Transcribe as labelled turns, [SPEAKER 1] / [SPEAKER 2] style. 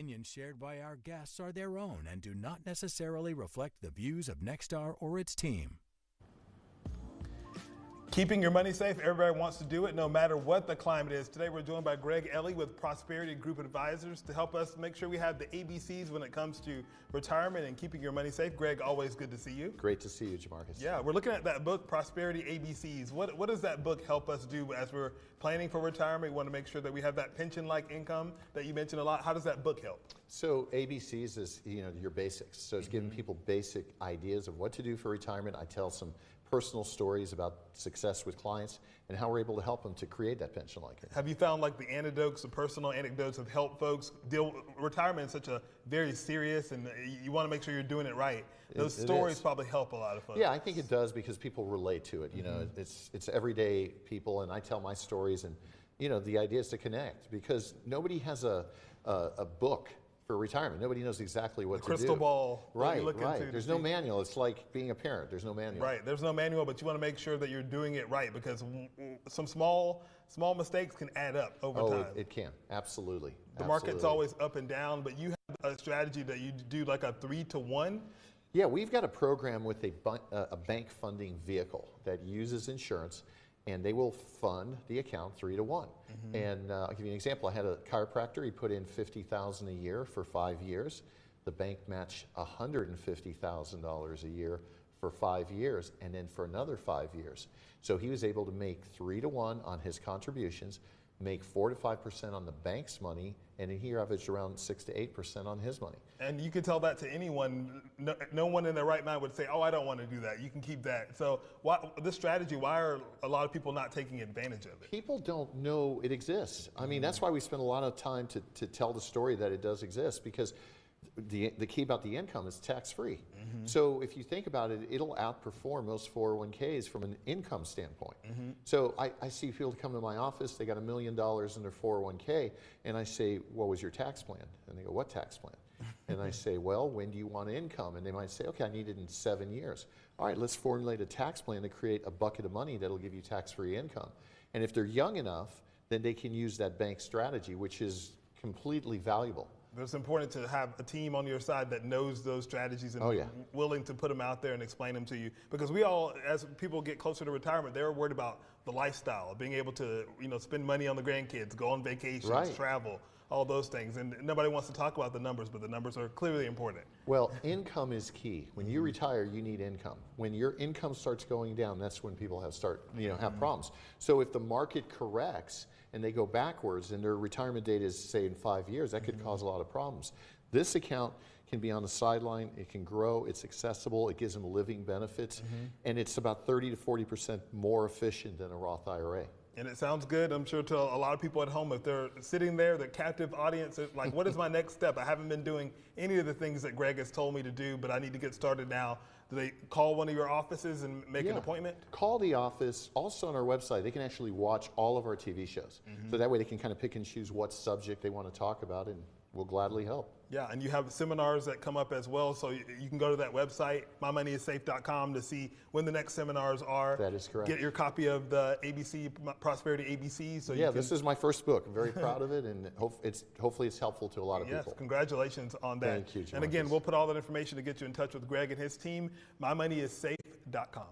[SPEAKER 1] Opinions shared by our guests are their own and do not necessarily reflect the views of Nexstar or its team.
[SPEAKER 2] Keeping your money safe, everybody wants to do it no matter what the climate is. Today we're joined by Greg Ellie with Prosperity Group Advisors to help us make sure we have the ABCs when it comes to retirement and keeping your money safe. Greg, always good to see you.
[SPEAKER 3] Great to see you, Jamarcus.
[SPEAKER 2] Yeah, we're looking at that book, Prosperity ABCs. What does that book help us do as we're planning for retirement? We want to make sure that we have that pension-like income that you mentioned a lot. How does that book help?
[SPEAKER 3] So ABCs is your basics. So it's giving people basic ideas of what to do for retirement. I tell some personal stories about success with clients and how we're able to help them to create that pension like it.
[SPEAKER 2] Have you found like the anecdotes, the personal anecdotes have helped folks deal with retirement is such a very serious and you want to make sure you're doing it right. Those stories probably help a lot of folks.
[SPEAKER 3] Yeah, I think it does because people relate to it. You know, it's everyday people and I tell my stories and the idea is to connect because nobody has a book for retirement. Nobody knows exactly what to do.
[SPEAKER 2] Crystal ball.
[SPEAKER 3] Right. There's no manual. It's like being a parent. There's no manual.
[SPEAKER 2] Right. There's no manual, but you want to make sure that you're doing it right because some small mistakes can add up over time.
[SPEAKER 3] It can. Absolutely.
[SPEAKER 2] The market's always up and down, but you have a strategy that you do like a 3-to-1.
[SPEAKER 3] Yeah, we've got a program with a bank funding vehicle that uses insurance, and they will fund the account 3-to-1. And I'll give you an example. I had a chiropractor. He put in $50,000 a year for 5 years. The bank matched $150,000 a year for 5 years, and then for another 5 years. So he was able to make 3-to-1 on his contributions, make 4 to 5% on the bank's money, and he averaged around 6 to 8% on his money.
[SPEAKER 2] And you can tell that to anyone. No one in their right mind would say, "Oh, I don't want to do that." You can keep that. So, this strategy? Why are a lot of people not taking advantage of it?
[SPEAKER 3] People don't know it exists. I mean, that's why we spend a lot of time to tell the story that it does exist because the key about the income is tax-free. So if you think about it, it'll outperform most 401ks from an income standpoint. So I see people come to my office, they got $1 million in their 401k, and I say, what was your tax plan? And they go, what tax plan? And I say, well, when do you want income? And they might say, okay, I need it in 7 years. All right, let's formulate a tax plan to create a bucket of money that'll give you tax-free income. And if they're young enough, then they can use that bank strategy, which is completely valuable.
[SPEAKER 2] It's important to have a team on your side that knows those strategies and willing to put them out there and explain them to you. Because we all, as people get closer to retirement, they're worried about the lifestyle, being able to, spend money on the grandkids, go on vacations, travel, all those things. And nobody wants to talk about the numbers, but the numbers are clearly important.
[SPEAKER 3] Well, income is key. When you retire, you need income. When your income starts going down, that's when people have problems. So if the market corrects and they go backwards and their retirement date is, say, in 5 years, that could cause a lot of problems. This account can be on the sideline, it can grow, it's accessible, it gives them living benefits, and it's about 30 to 40% more efficient than a Roth IRA.
[SPEAKER 2] And it sounds good, I'm sure, to a lot of people at home. If they're sitting there, the captive audience, like, what is my next step? I haven't been doing any of the things that Greg has told me to do, but I need to get started now. Do they call one of your offices and make an appointment?
[SPEAKER 3] Call the office. Also on our website, they can actually watch all of our TV shows. So that way they can kind of pick and choose what subject they want to talk about, and we'll gladly help.
[SPEAKER 2] Yeah, and you have seminars that come up as well, so you can go to that website, mymoneyissafe.com, to see when the next seminars are.
[SPEAKER 3] That is correct.
[SPEAKER 2] Get your copy of the ABC, Prosperity ABC. So
[SPEAKER 3] this is my first book. I'm very proud of it, and hopefully it's helpful to a lot of people.
[SPEAKER 2] Yes, congratulations on that.
[SPEAKER 3] Thank you, Jamarcus.
[SPEAKER 2] And again, we'll put all that information to get you in touch with Greg and his team, mymoneyissafe.com.